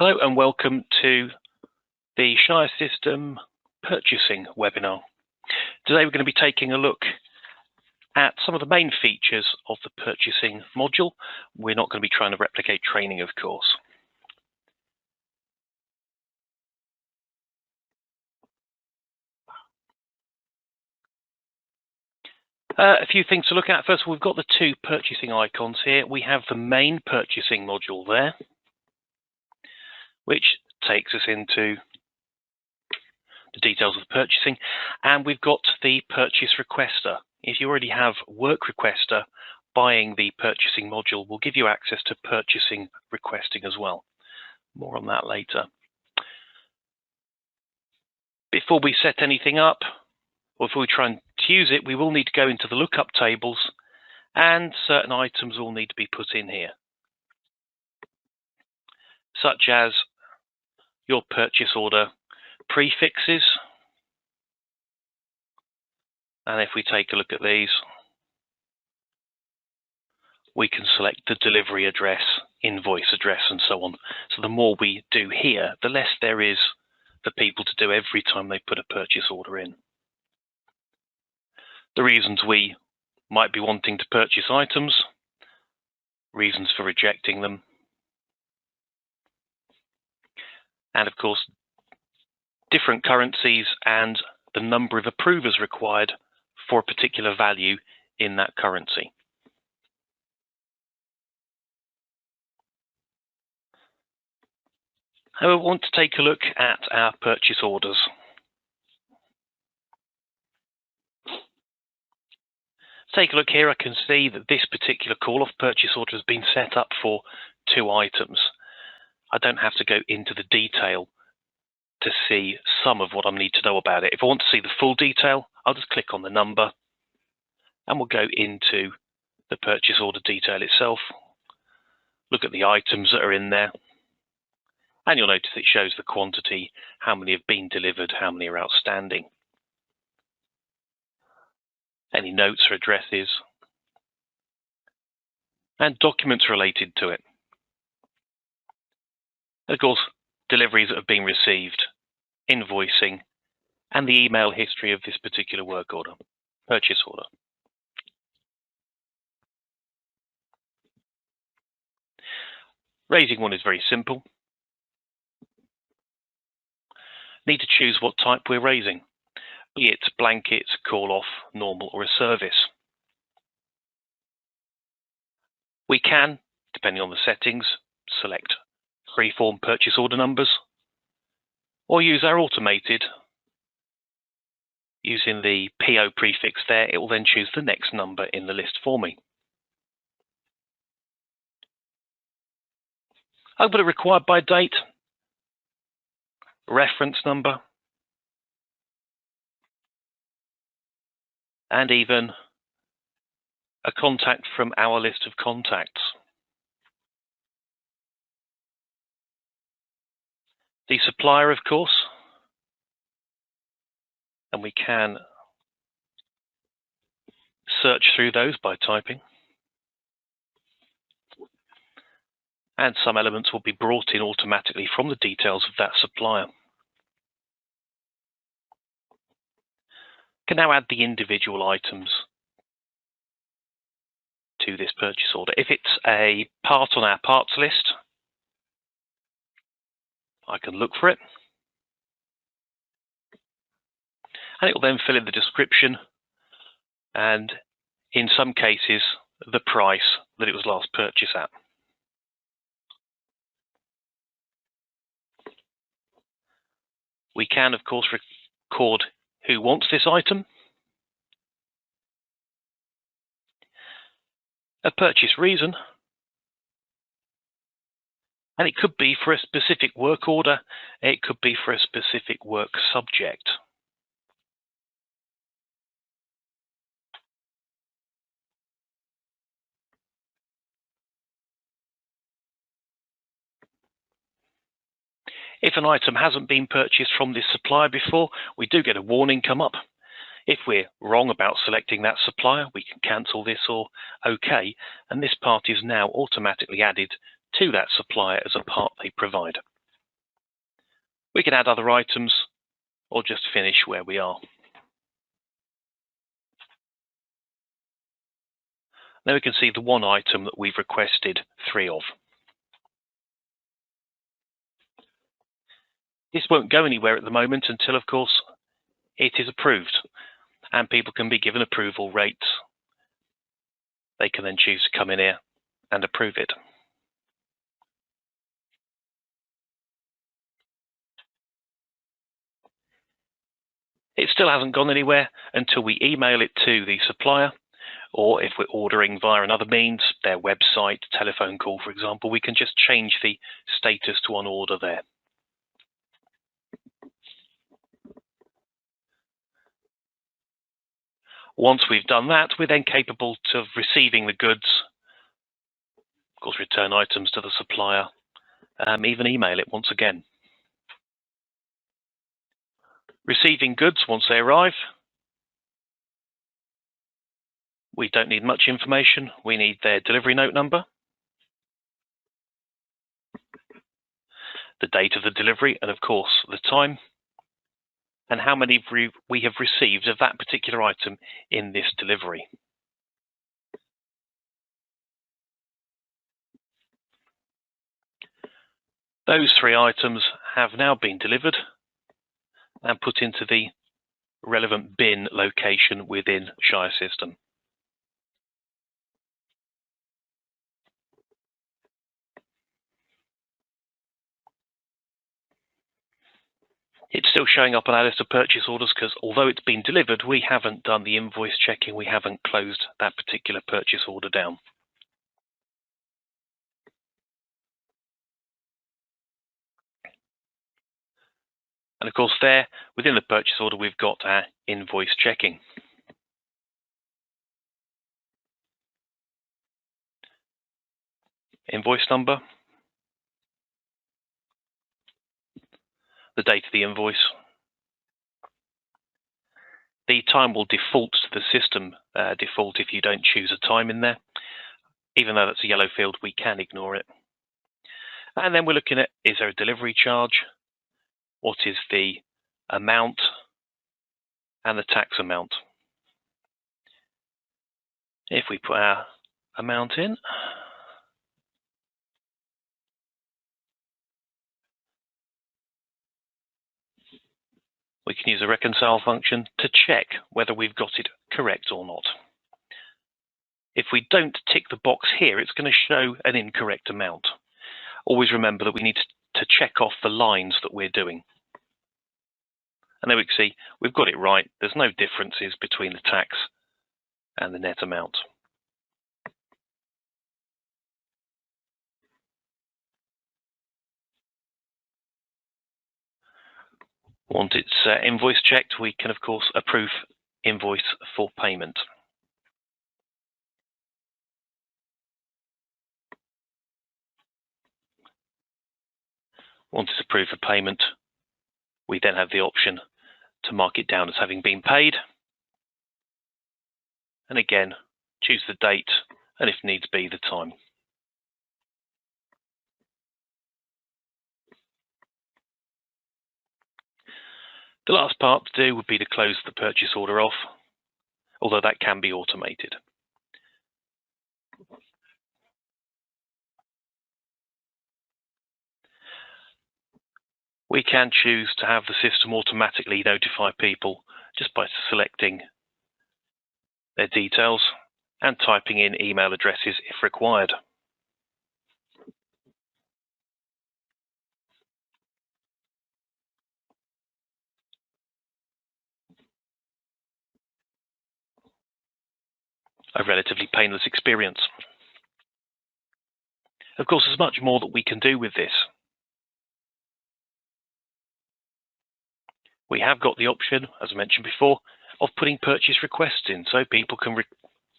Hello and welcome to the ShireSystem purchasing webinar. Today we're going to be taking a look at some of the main features of the purchasing module. We're not going to be trying to replicate training, of course. A few things to look at. First of all, we've got the two purchasing icons here. We have the main purchasing module there, which takes us into the details of the purchasing, and we've got the purchase requester. If you already have work requester, buying the purchasing module will give you access to purchasing requesting as well. More on that later. Before we set anything up, or before we try and use it, we will need to go into the lookup tables, and certain items will need to be put in here, such as your purchase order prefixes. And if we take a look at these, we can select the delivery address, invoice address, and so on. So the more we do here, the less there is for people to do every time they put a purchase order in. The reasons we might be wanting to purchase items, reasons for rejecting them, and of course, different currencies and the number of approvers required for a particular value in that currency. However, we want to take a look at our purchase orders. Take a look here. I can see that this particular call-off purchase order has been set up for 2 items. I don't have to go into the detail to see some of what I need to know about it. If I want to see the full detail, I'll just click on the number and we'll go into the purchase order detail itself, look at the items that are in there, and you'll notice it shows the quantity, how many have been delivered, how many are outstanding, any notes or addresses, and documents related to it. And of course, deliveries that have been received, invoicing, and the email history of this particular work order, purchase order. Raising one is very simple. Need to choose what type we're raising, be it blanket, call-off, normal, or a service. We can, depending on the settings, select free-form purchase order numbers, or use our automated. Using the PO prefix there, it will then choose the next number in the list for me. I'll put it required by date, reference number, and even a contact from our list of contacts. The supplier, of course, and we can search through those by typing. And some elements will be brought in automatically from the details of that supplier. Can now add the individual items to this purchase order. If it's a part on our parts list, I can look for it, and it will then fill in the description and, in some cases, the price that it was last purchased at. We can, of course, record who wants this item, a purchase reason, and it could be for a specific work order, it could be for a specific work subject. If an item hasn't been purchased from this supplier before, we do get a warning come up. If we're wrong about selecting that supplier, we can cancel this or OK, and this part is now automatically added to that supplier as a part they provide. We can add other items or just finish where we are. Now we can see the one item that we've requested 3 of. This won't go anywhere at the moment until, of course, it is approved, and people can be given approval rates. They can then choose to come in here and approve it. It still hasn't gone anywhere until we email it to the supplier, or if we're ordering via another means, their website, telephone call, for example, we can just change the status to on order there. Once we've done that, we're then capable of receiving the goods, of course, return items to the supplier, even email it once again. Receiving goods once they arrive. We don't need much information. We need their delivery note number, the date of the delivery, and of course the time, and how many we have received of that particular item in this delivery. Those 3 items have now been delivered and put into the relevant bin location within ShireSystem. It's still showing up on our list of purchase orders because although it's been delivered, we haven't done the invoice checking, we haven't closed that particular purchase order down. And of course there, within the purchase order, we've got our invoice checking. Invoice number, the date of the invoice. The time will default to the system default if you don't choose a time in there. Even though that's a yellow field, we can ignore it. And then we're looking at, is there a delivery charge? What is the amount and the tax amount? If we put our amount in, we can use a reconcile function to check whether we've got it correct or not. If we don't tick the box here, it's going to show an incorrect amount. Always remember that we need to check off the lines that we're doing. And there we can see we've got it right. There's no differences between the tax and the net amount. Once it's invoice checked, we can, of course, approve invoice for payment. Once it's approved for payment, we then have the option to mark it down as having been paid. And again, choose the date and, if needs be, the time. The last part to do would be to close the purchase order off, although that can be automated. We can choose to have the system automatically notify people just by selecting their details and typing in email addresses if required. A relatively painless experience. Of course, there's much more that we can do with this. We have got the option, as I mentioned before, of putting purchase requests in, so people can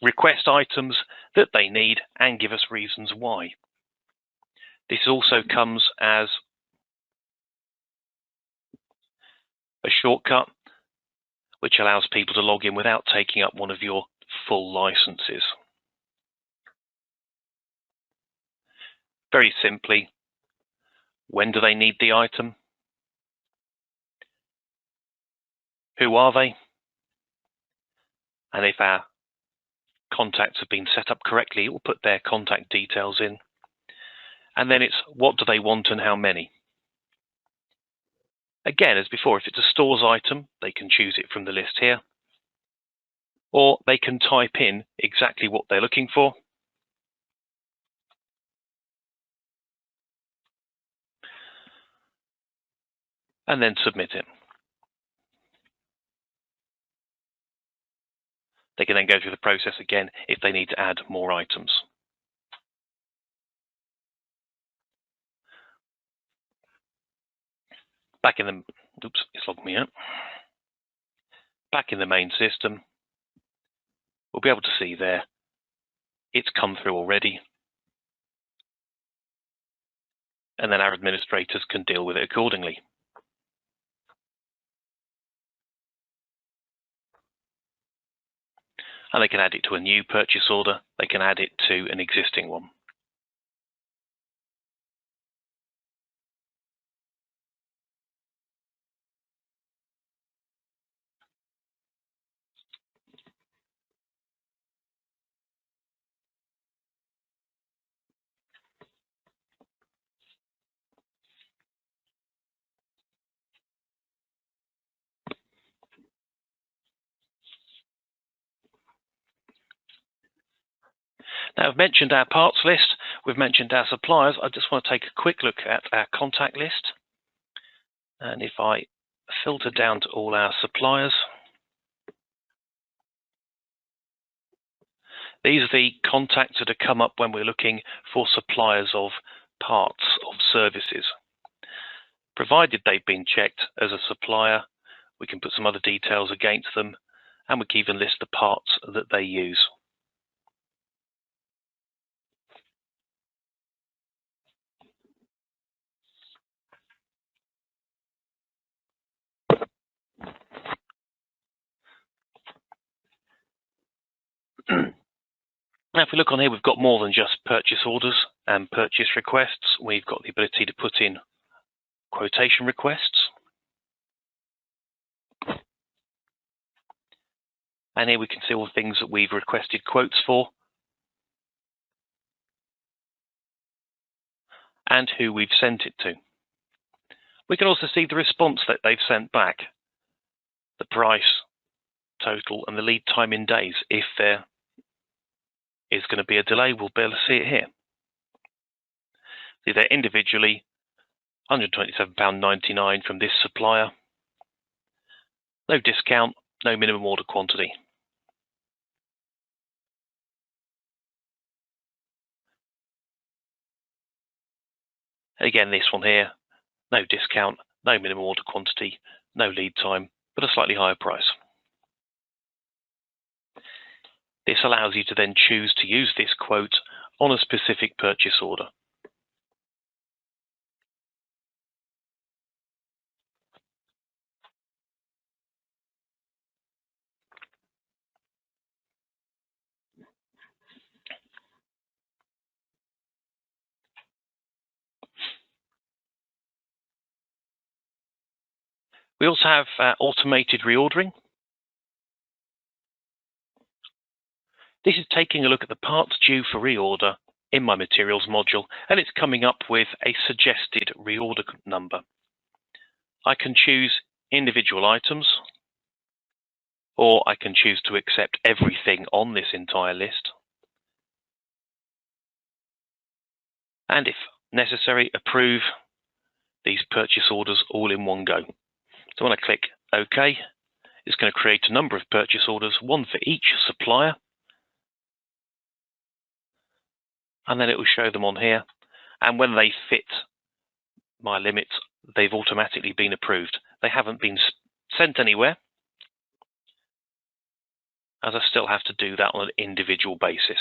request items that they need and give us reasons why. This also comes as a shortcut which allows people to log in without taking up one of your full licenses. Very simply, when do they need the item? Who are they? And if our contacts have been set up correctly, it will put their contact details in. And then it's what do they want and how many. Again, as before, if it's a stores item, they can choose it from the list here. Or they can type in exactly what they're looking for. And then submit it. They can then go through the process again if they need to add more items. Back in the, oops, it's logged me out. Back in the main system, we'll be able to see there, it's come through already. And then our administrators can deal with it accordingly. And they can add it to a new purchase order. They can add it to an existing one. Now, I've mentioned our parts list. We've mentioned our suppliers. I just want to take a quick look at our contact list. And if I filter down to all our suppliers, these are the contacts that have come up when we're looking for suppliers of parts, of services. Provided they've been checked as a supplier, we can put some other details against them, and we can even list the parts that they use. Now, if we look on here, we've got more than just purchase orders and purchase requests. We've got the ability to put in quotation requests. And here we can see all the things that we've requested quotes for and who we've sent it to. We can also see the response that they've sent back, the price, total, and the lead time in days. If there is going to be a delay, we'll be able to see it here. See there individually, £127.99 from this supplier. No discount, no minimum order quantity. Again, this one here, no discount, no minimum order quantity, no lead time, but a slightly higher price. This allows you to then choose to use this quote on a specific purchase order. We also have automated reordering. This is taking a look at the parts due for reorder in my materials module, and it's coming up with a suggested reorder number. I can choose individual items, or I can choose to accept everything on this entire list. And if necessary, approve these purchase orders all in one go. So when I click OK, it's going to create a number of purchase orders, one for each supplier. And then it will show them on here. And when they fit my limits, they've automatically been approved. They haven't been sent anywhere, as I still have to do that on an individual basis.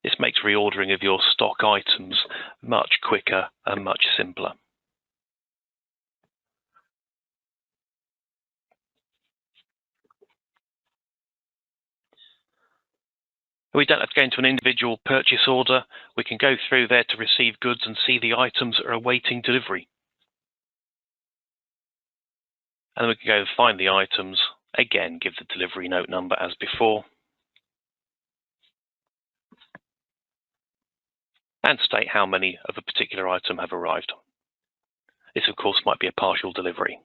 This makes reordering of your stock items much quicker and much simpler. We don't have to go into an individual purchase order. We can go through there to receive goods and see the items that are awaiting delivery. And then we can go find the items, again give the delivery note number as before, and state how many of a particular item have arrived. This of course might be a partial delivery.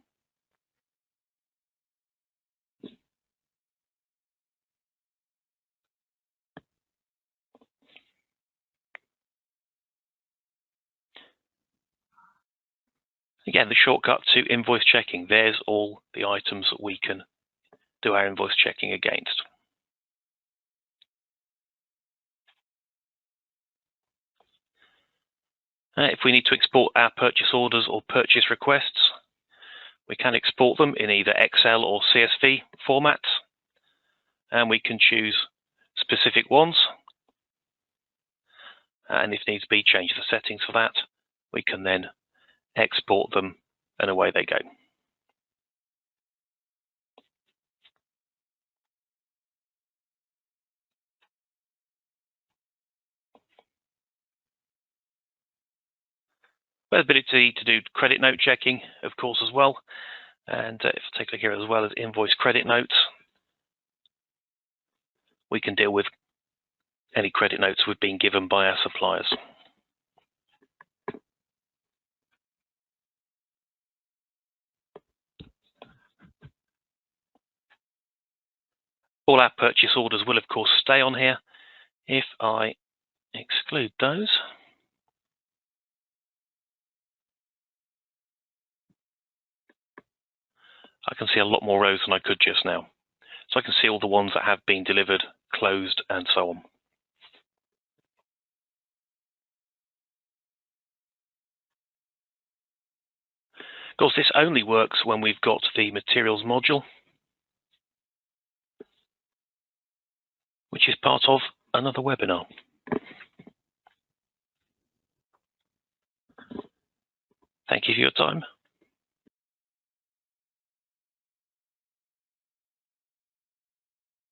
Again, the shortcut to invoice checking. There's all the items that we can do our invoice checking against. If we need to export our purchase orders or purchase requests, we can export them in either Excel or CSV formats, and we can choose specific ones. And if needs be, change the settings for that. We can then export them, and away they go. There's ability to do credit note checking, of course, as well. And if I take a look here as well as invoice credit notes, we can deal with any credit notes we've been given by our suppliers. All our purchase orders will, of course, stay on here. If I exclude those, I can see a lot more rows than I could just now. So I can see all the ones that have been delivered, closed, and so on. Of course, this only works when we've got the materials module, which is part of another webinar. Thank you for your time.